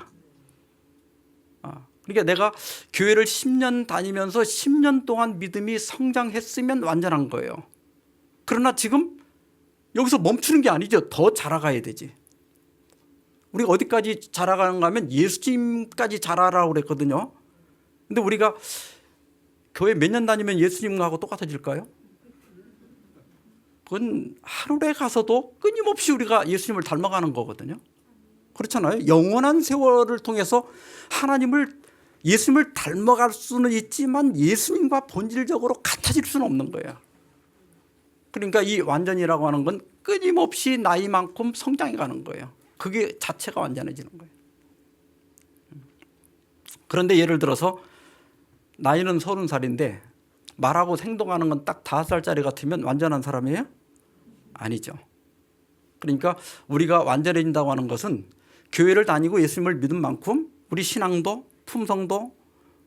그러니까 내가 교회를 10년 다니면서 10년 동안 믿음이 성장했으면 완전한 거예요. 그러나 지금 여기서 멈추는 게 아니죠. 더 자라가야 되지. 우리가 어디까지 자라가는가 하면 예수님까지 자라라고 그랬거든요. 근데 우리가 교회 몇 년 다니면 예수님하고 똑같아질까요? 그건 하루에 가서도 끊임없이 우리가 예수님을 닮아가는 거거든요. 그렇잖아요. 영원한 세월을 통해서 예수님을 닮아갈 수는 있지만 예수님과 본질적으로 같아질 수는 없는 거예요. 그러니까 이 완전이라고 하는 건 끊임없이 나이만큼 성장해 가는 거예요. 그게 자체가 완전해지는 거예요. 그런데 예를 들어서 나이는 30살인데 말하고 행동하는 건 딱 5살짜리 같으면 완전한 사람이에요? 아니죠. 그러니까 우리가 완전해진다고 하는 것은 교회를 다니고 예수님을 믿은 만큼 우리 신앙도 품성도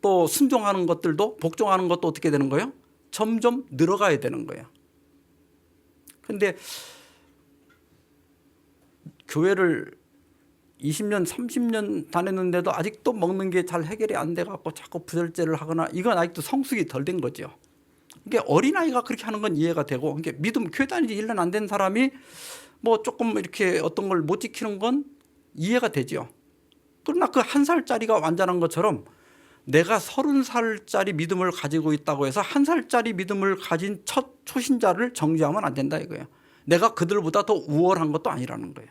또 순종하는 것들도 복종하는 것도 어떻게 되는 거예요? 점점 늘어가야 되는 거예요. 그런데 교회를 20년 30년 다녔는데도 아직도 먹는 게 잘 해결이 안 돼갖고 자꾸 부절제를 하거나 이건 아직도 성숙이 덜 된 거죠. 이게 어린아이가 그렇게 하는 건 이해가 되고 이게 믿음 교회 다니지 1년 안 된 사람이 뭐 조금 이렇게 어떤 걸 못 지키는 건 이해가 되죠. 그러나 그 1살짜리가 완전한 것처럼 내가 30살짜리 믿음을 가지고 있다고 해서 1살짜리 믿음을 가진 첫 초신자를 정죄하면 안 된다 이거예요. 내가 그들보다 더 우월한 것도 아니라는 거예요.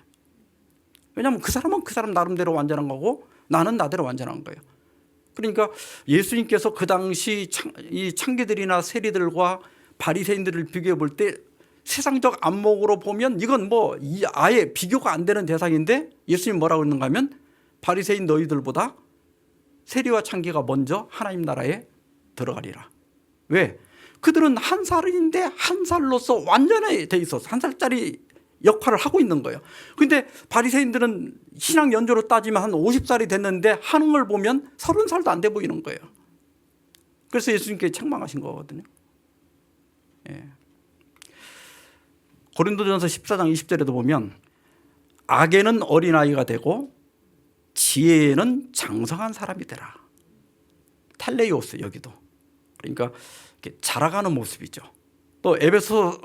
왜냐하면 그 사람은 그 사람 나름대로 완전한 거고 나는 나대로 완전한 거예요. 그러니까 예수님께서 그 당시 이 창기들이나 세리들과 바리새인들을 비교해 볼 때 세상적 안목으로 보면 이건 뭐 아예 비교가 안 되는 대상인데 예수님 뭐라고 했는가 하면 바리새인 너희들보다 세리와 창기가 먼저 하나님 나라에 들어가리라. 왜? 그들은 1살인데 1살로서 완전히 돼 있었어. 1살짜리 역할을 하고 있는 거예요. 그런데 바리새인들은 신앙 연조로 따지면 한 50살이 됐는데 하는 걸 보면 30살도 안 돼 보이는 거예요. 그래서 예수님께 책망하신 거거든요. 예. 고린도전서 14장 20절에도 보면 악에는 어린아이가 되고 지혜에는 장성한 사람이 되라. 텔레이오스 여기도. 그러니까 이렇게 자라가는 모습이죠. 또 에베소서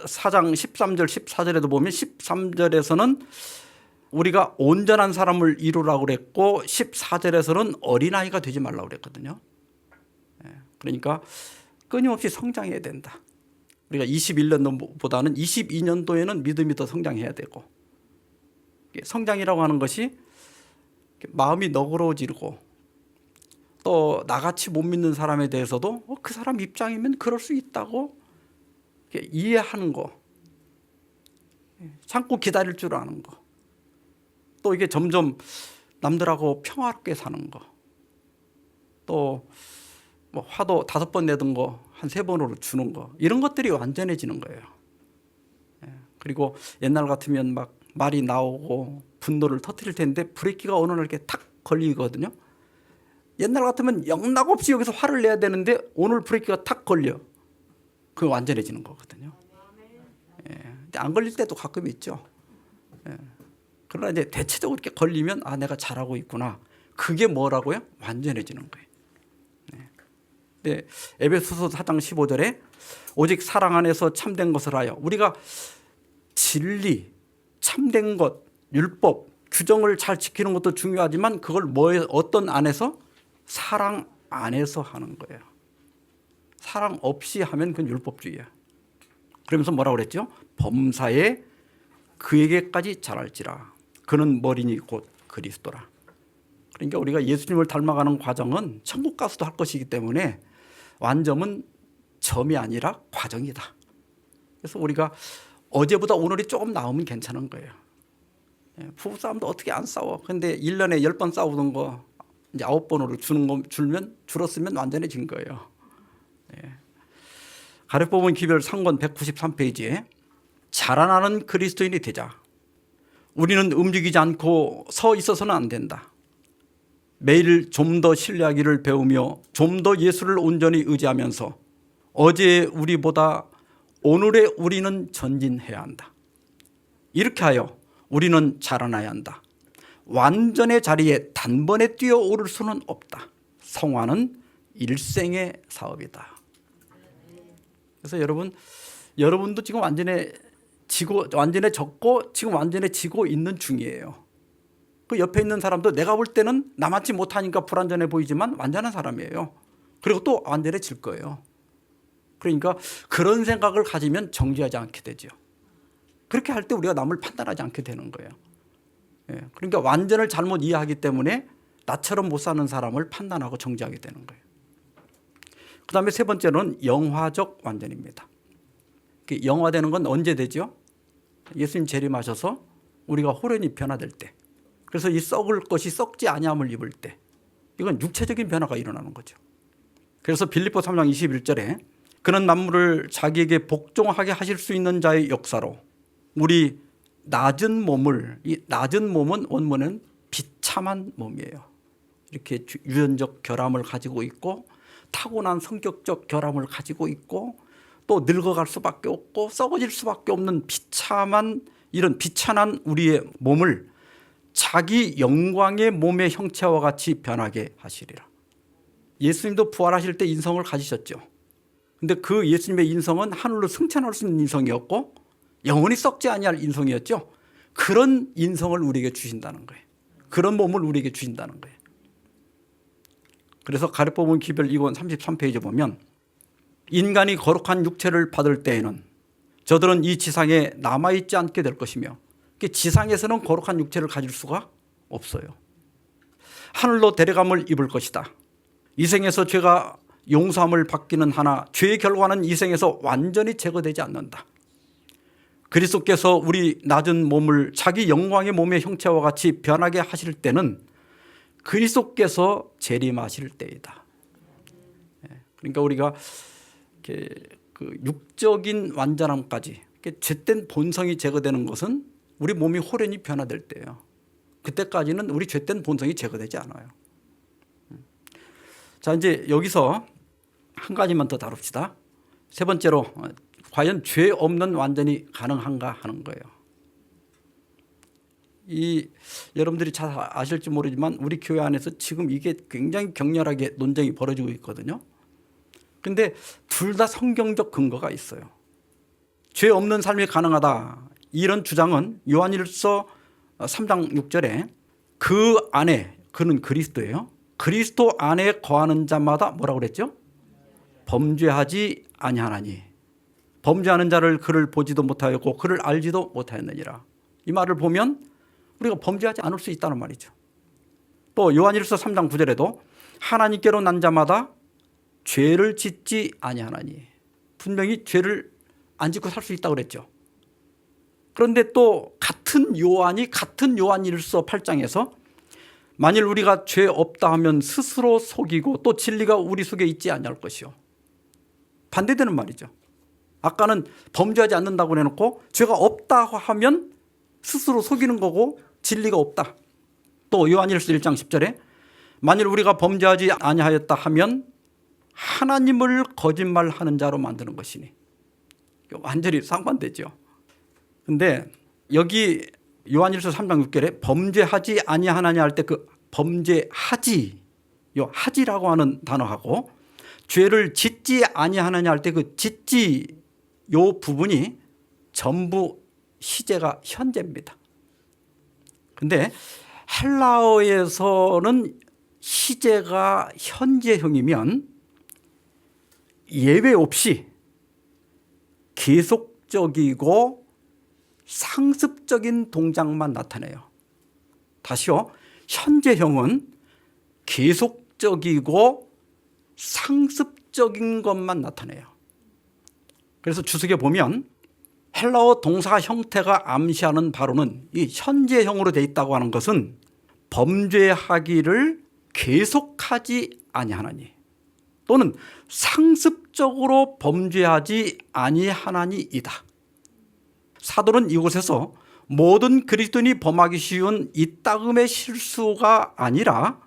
4장 13절 14절에도 보면 13절에서는 우리가 온전한 사람을 이루라고 그랬고 14절에서는 어린아이가 되지 말라고 그랬거든요. 그러니까 끊임없이 성장해야 된다. 우리가 21년도보다는 22년도에는 믿음이 더 성장해야 되고 성장이라고 하는 것이 마음이 너그러워지고 또 나같이 못 믿는 사람에 대해서도 그 사람 입장이면 그럴 수 있다고 이해하는 거, 참고 기다릴 줄 아는 거, 또 이게 점점 남들하고 평화롭게 사는 거, 또 뭐 화도 5번 내던 거 한 3번으로 주는 거, 이런 것들이 완전해지는 거예요. 그리고 옛날 같으면 막 말이 나오고 분노를 터뜨릴 텐데 브레이크가 어느 날 이렇게 탁 걸리거든요. 옛날 같으면 영락 없이 여기서 화를 내야 되는데 오늘 브레이크가 탁 걸려. 그게 완전해지는 거거든요. 안 걸릴 때도 가끔 있죠. 그러나 이제 대체적으로 이렇게 걸리면 내가 잘하고 있구나. 그게 뭐라고요? 완전해지는 거예요. 네. 에베소서 4장 15절에 오직 사랑 안에서 참된 것을 하여 우리가 진리, 참된 것, 율법, 규정을 잘 지키는 것도 중요하지만 그걸 어떤 안에서? 사랑 안에서 하는 거예요. 사랑 없이 하면 그건 율법주의야. 그러면서 뭐라고 그랬죠? 범사에 그에게까지 자랄지라. 그는 머리니 곧 그리스도라. 그러니까 우리가 예수님을 닮아가는 과정은 천국 가서도 할 것이기 때문에 완점은 점이 아니라 과정이다. 그래서 우리가 어제보다 오늘이 조금 나오면 괜찮은 거예요. 부부싸움도 어떻게 안 싸워. 근데 1년에 10번 싸우던 거 이제 9번으로 줄었으면 완전해진 거예요. 가르법은 기별 상권 193페이지에 자라나는 그리스도인이 되자. 우리는 움직이지 않고 서 있어서는 안 된다. 매일 좀 더 신뢰하기를 배우며 좀 더 예수를 온전히 의지하면서 어제의 우리보다 오늘의 우리는 전진해야 한다. 이렇게 하여 우리는 자라나야 한다. 완전의 자리에 단번에 뛰어오를 수는 없다. 성화는 일생의 사업이다. 그래서 여러분도 지금 완전히 졌고 지금 완전히 지고 있는 중이에요. 그 옆에 있는 사람도 내가 볼 때는 남았지 못하니까 불완전해 보이지만 완전한 사람이에요. 그리고 또 완전해질 거예요. 그러니까 그런 생각을 가지면 정죄하지 않게 되죠. 그렇게 할 때 우리가 남을 판단하지 않게 되는 거예요. 그러니까 완전을 잘못 이해하기 때문에 나처럼 못 사는 사람을 판단하고 정죄하게 되는 거예요. 그 다음에 세 번째는 영화적 완전입니다. 영화되는 건 언제 되죠? 예수님 재림하셔서 우리가 호련히 변화될 때. 그래서 이 썩을 것이 썩지 아니함을 입을 때. 이건 육체적인 변화가 일어나는 거죠. 그래서 빌립보 3장 21절에 그는 만물을 자기에게 복종하게 하실 수 있는 자의 역사로 우리 낮은 몸을, 이 낮은 몸은 원문은 비참한 몸이에요. 이렇게 유전적 결함을 가지고 있고 타고난 성격적 결함을 가지고 있고 또 늙어갈 수밖에 없고 썩어질 수밖에 없는 비참한 이런 비천한 우리의 몸을 자기 영광의 몸의 형체와 같이 변하게 하시리라. 예수님도 부활하실 때 인성을 가지셨죠. 근데 그 예수님의 인성은 하늘로 승천할 수 있는 인성이었고 영원히 썩지 아니할 인성이었죠. 그런 인성을 우리에게 주신다는 거예요. 그런 몸을 우리에게 주신다는 거예요. 그래서 가르법문 기별 2권 33페이지 보면 인간이 거룩한 육체를 받을 때에는 저들은 이 지상에 남아있지 않게 될 것이며 지상에서는 거룩한 육체를 가질 수가 없어요. 하늘로 데려감을 입을 것이다. 이 생에서 죄가 용서함을 받기는 하나 죄의 결과는 이 생에서 완전히 제거되지 않는다. 그리스도께서 우리 낮은 몸을 자기 영광의 몸의 형체와 같이 변하게 하실 때는 그리스도께서 재림하실 때이다. 그러니까 우리가 그 육적인 완전함까지 죄된 본성이 제거되는 것은 우리 몸이 호련히 변화될 때예요. 그때까지는 우리 죄된 본성이 제거되지 않아요. 자, 이제 여기서 한 가지만 더 다룹시다. 세 번째로 과연 죄 없는 완전이 가능한가 하는 거예요. 여러분들이 잘 아실지 모르지만 우리 교회 안에서 지금 이게 굉장히 격렬하게 논쟁이 벌어지고 있거든요. 그런데 둘 다 성경적 근거가 있어요. 죄 없는 삶이 가능하다. 이런 주장은 요한일서 3장 6절에 그 안에, 그는 그리스도예요. 그리스도 안에 거하는 자마다 뭐라고 그랬죠? 범죄하지 아니하나니. 범죄하는 자를 그를 보지도 못하였고 그를 알지도 못하였느니라. 이 말을 보면 우리가 범죄하지 않을 수 있다는 말이죠. 또 요한일서 3장 9절에도 하나님께로 난 자마다 죄를 짓지 아니하나니. 분명히 죄를 안 짓고 살 수 있다고 그랬죠. 그런데 또 같은 요한일서 8장에서 만일 우리가 죄 없다 하면 스스로 속이고 또 진리가 우리 속에 있지 아니할 것이요. 반대되는 말이죠. 아까는 범죄하지 않는다고 해놓고 죄가 없다 하면 스스로 속이는 거고 진리가 없다. 또 요한일서 1장 10절에 만일 우리가 범죄하지 아니하였다 하면 하나님을 거짓말하는 자로 만드는 것이니. 완전히 상반되죠. 그런데 여기 요한일서 3장 6절에 범죄하지 아니하나냐 할 때 그 범죄하지, 요 하지라고 하는 단어하고 죄를 짓지 아니하느냐 할 때 그 짓지 요 부분이 전부 시제가 현재입니다. 그런데 헬라어에서는 시제가 현재형이면 예외 없이 계속적이고 상습적인 동작만 나타내요. 다시요. 현재형은 계속적이고 상습적인 것만 나타내요. 그래서 주석에 보면 헬라어 동사 형태가 암시하는 바로는 이 현재형으로 되어 있다고 하는 것은 범죄하기를 계속하지 아니하나니 또는 상습적으로 범죄하지 아니하나니이다. 사도는 이곳에서 모든 그리스도인이 범하기 쉬운 이따금의 실수가 아니라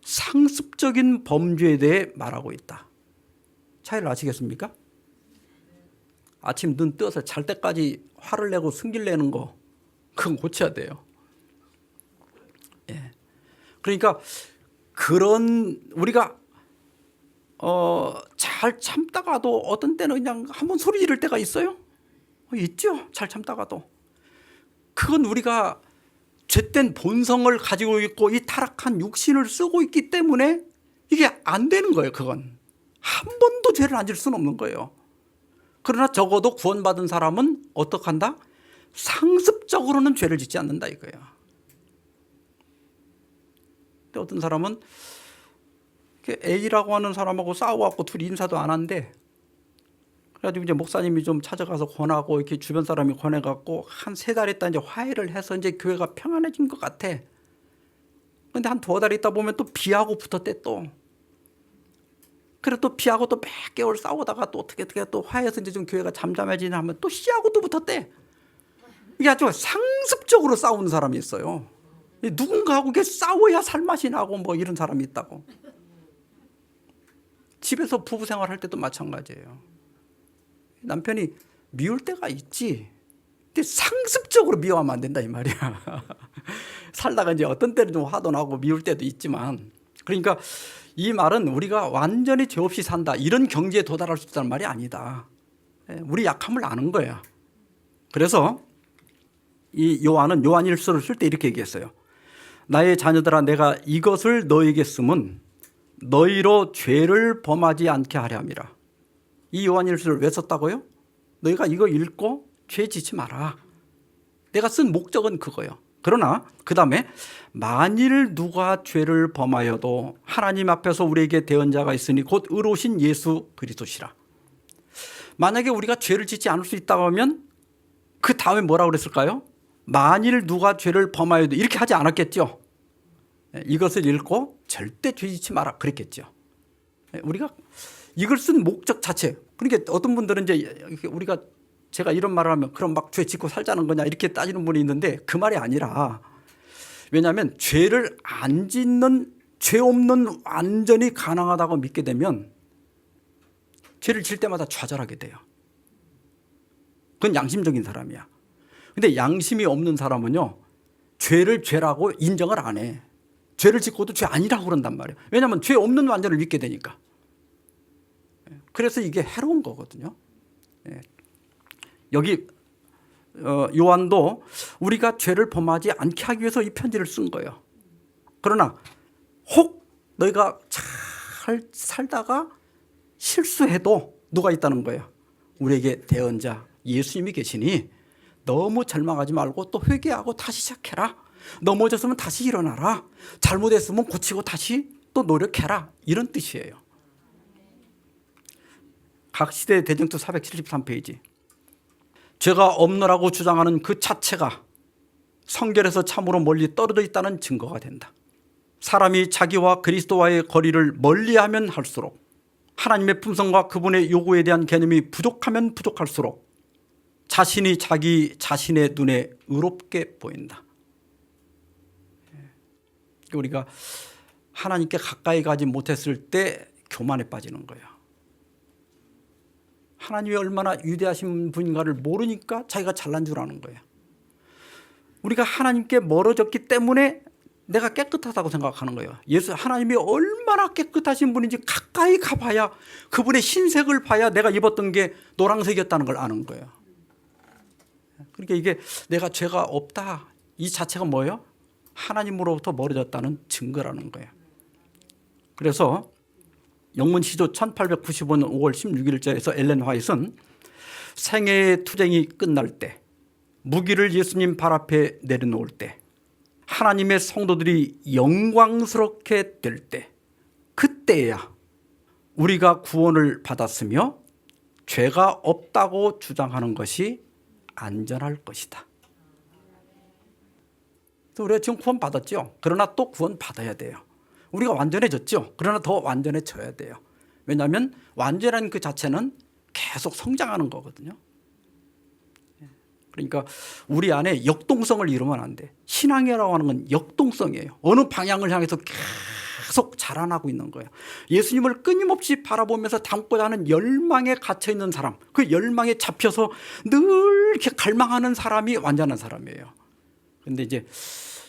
상습적인 범죄에 대해 말하고 있다. 차이를 아시겠습니까? 아침 눈 떠서 잘 때까지 화를 내고 승질 내는 거, 그건 고쳐야 돼요. 예. 그러니까 그런 우리가 잘 참다가도 어떤 때는 그냥 한번 소리 지를 때가 있어요. 있죠. 잘 참다가도. 그건 우리가 죄된 본성을 가지고 있고 이 타락한 육신을 쓰고 있기 때문에 이게 안 되는 거예요. 그건 한 번도 죄를 안 질 수는 없는 거예요. 그러나 적어도 구원받은 사람은 어떻게 한다? 상습적으로는 죄를 짓지 않는다 이거예요. 근데 어떤 사람은 A라고 하는 사람하고 싸워갖고 둘이 인사도 안 한대. 그래가지고 이제 목사님이 좀 찾아가서 권하고 이렇게 주변 사람이 권해갖고 한 3달 있다 이제 화해를 해서 이제 교회가 평안해진 것 같아. 근데 한 2달 있다 보면 또 B하고 붙었대 또. 그래 또 B하고 또 몇 개월 싸우다가 또 어떻게 또 화해해서 이제 좀 교회가 잠잠해지나 하면 또 C하고 또 붙었대. 이게 아주 상습적으로 싸우는 사람이 있어요. 누군가하고 싸워야 살맛이 나고 뭐 이런 사람이 있다고. 집에서 부부 생활할 때도 마찬가지예요. 남편이 미울 때가 있지. 근데 상습적으로 미워하면 안 된다 이 말이야. 살다가 이제 어떤 때는 좀 화도 나고 미울 때도 있지만, 그러니까 이 말은 우리가 완전히 죄 없이 산다 이런 경지에 도달할 수 있다는 말이 아니다. 우리 약함을 아는 거야. 그래서 이 요한은 요한일서를 쓸 때 이렇게 얘기했어요. 나의 자녀들아 내가 이것을 너에게 쓰면 너희로 죄를 범하지 않게 하려 함이라. 이 요한일서를 왜 썼다고요? 너희가 이거 읽고 죄 짓지 마라. 내가 쓴 목적은 그거예요. 그러나 그 다음에 만일 누가 죄를 범하여도 하나님 앞에서 우리에게 대언자가 있으니 곧 의로우신 예수 그리스도시라. 만약에 우리가 죄를 짓지 않을 수 있다고 하면 그 다음에 뭐라고 그랬을까요? 만일 누가 죄를 범하여도 이렇게 하지 않았겠죠. 이것을 읽고 절대 죄 짓지 마라 그랬겠죠. 우리가 이걸 쓴 목적 자체. 그러니까 어떤 분들은 이제 우리가 제가 이런 말을 하면 그럼 막 죄 짓고 살자는 거냐 이렇게 따지는 분이 있는데 그 말이 아니라, 왜냐하면 죄를 안 짓는 죄 없는 완전히 가능하다고 믿게 되면 죄를 질 때마다 좌절하게 돼요. 그건 양심적인 사람이야. 근데 양심이 없는 사람은요 죄를 죄라고 인정을 안 해. 죄를 짓고도 죄 아니라고 그런단 말이에요. 왜냐하면 죄 없는 완전을 믿게 되니까. 그래서 이게 해로운 거거든요. 여기 요한도 우리가 죄를 범하지 않게 하기 위해서 이 편지를 쓴 거예요. 그러나 혹 너희가 잘 살다가 실수해도 누가 있다는 거예요? 우리에게 대언자 예수님이 계시니 너무 절망하지 말고 또 회개하고 다시 시작해라. 넘어졌으면 다시 일어나라. 잘못했으면 고치고 다시 또 노력해라. 이런 뜻이에요. 각시대 대쟁투 473페이지. 죄가 없노라고 주장하는 그 자체가 성결에서 참으로 멀리 떨어져 있다는 증거가 된다. 사람이 자기와 그리스도와의 거리를 멀리하면 할수록 하나님의 품성과 그분의 요구에 대한 개념이 부족하면 부족할수록 자신이 자기 자신의 눈에 의롭게 보인다. 우리가 하나님께 가까이 가지 못했을 때 교만에 빠지는 거예요. 하나님이 얼마나 위대하신 분인가를 모르니까 자기가 잘난 줄 아는 거예요. 우리가 하나님께 멀어졌기 때문에 내가 깨끗하다고 생각하는 거예요. 하나님이 얼마나 깨끗하신 분인지 가까이 가봐야, 그분의 흰색을 봐야 내가 입었던 게 노란색이었다는 걸 아는 거예요. 그러니까 이게 내가 죄가 없다 이 자체가 뭐예요? 하나님으로부터 멀어졌다는 증거라는 거예요. 그래서 영문시조 1895년 5월 16일자에서 엘렌 화이트는 생애의 투쟁이 끝날 때, 무기를 예수님 발 앞에 내려놓을 때, 하나님의 성도들이 영광스럽게 될 때, 그때야 우리가 구원을 받았으며 죄가 없다고 주장하는 것이 안전할 것이다. 우리가 지금 구원 받았죠. 그러나 또 구원 받아야 돼요. 우리가 완전해졌죠. 그러나 더 완전해져야 돼요. 왜냐하면 완전한 그 자체는 계속 성장하는 거거든요. 그러니까 우리 안에 역동성을 이루면 안 돼. 신앙이라고 하는 건 역동성이에요. 어느 방향을 향해서 계속 자라나고 있는 거예요. 예수님을 끊임없이 바라보면서 닮고자 하는 열망에 갇혀 있는 사람, 그 열망에 잡혀서 늘 이렇게 갈망하는 사람이 완전한 사람이에요. 근데 이제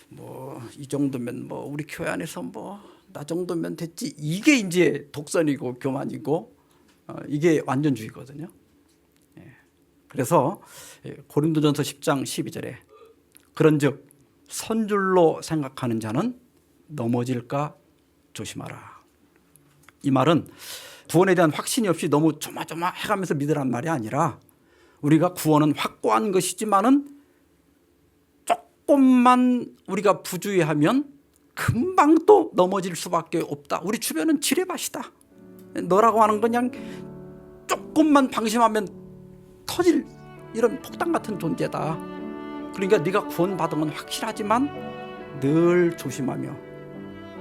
뭐 이 정도면 뭐 우리 교회 안에서 뭐 나 정도면 됐지, 이게 이제 독선이고 교만이고 이게 완전주의거든요. 그래서 고린도전서 10장 12절에 그런즉 선줄로 생각하는 자는 넘어질까 조심하라. 이 말은 구원에 대한 확신이 없이 너무 조마조마해가면서 믿으란 말이 아니라, 우리가 구원은 확고한 것이지만은 조금만 우리가 부주의하면 금방 또 넘어질 수밖에 없다. 우리 주변은 지뢰밭이다. 너라고 하는 건 그냥 조금만 방심하면 터질 이런 폭탄 같은 존재다. 그러니까 네가 구원받은 건 확실하지만 늘 조심하며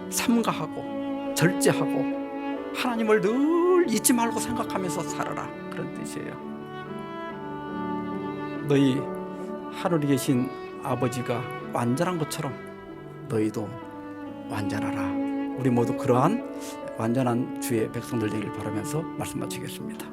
삼가하고 절제하고 하나님을 늘 잊지 말고 생각하면서 살아라, 그런 뜻이에요. 너희 하늘에 계신 아버지가 완전한 것처럼 너희도 완전하라. 우리 모두 그러한 완전한 주의 백성들 되길 바라면서 말씀 마치겠습니다.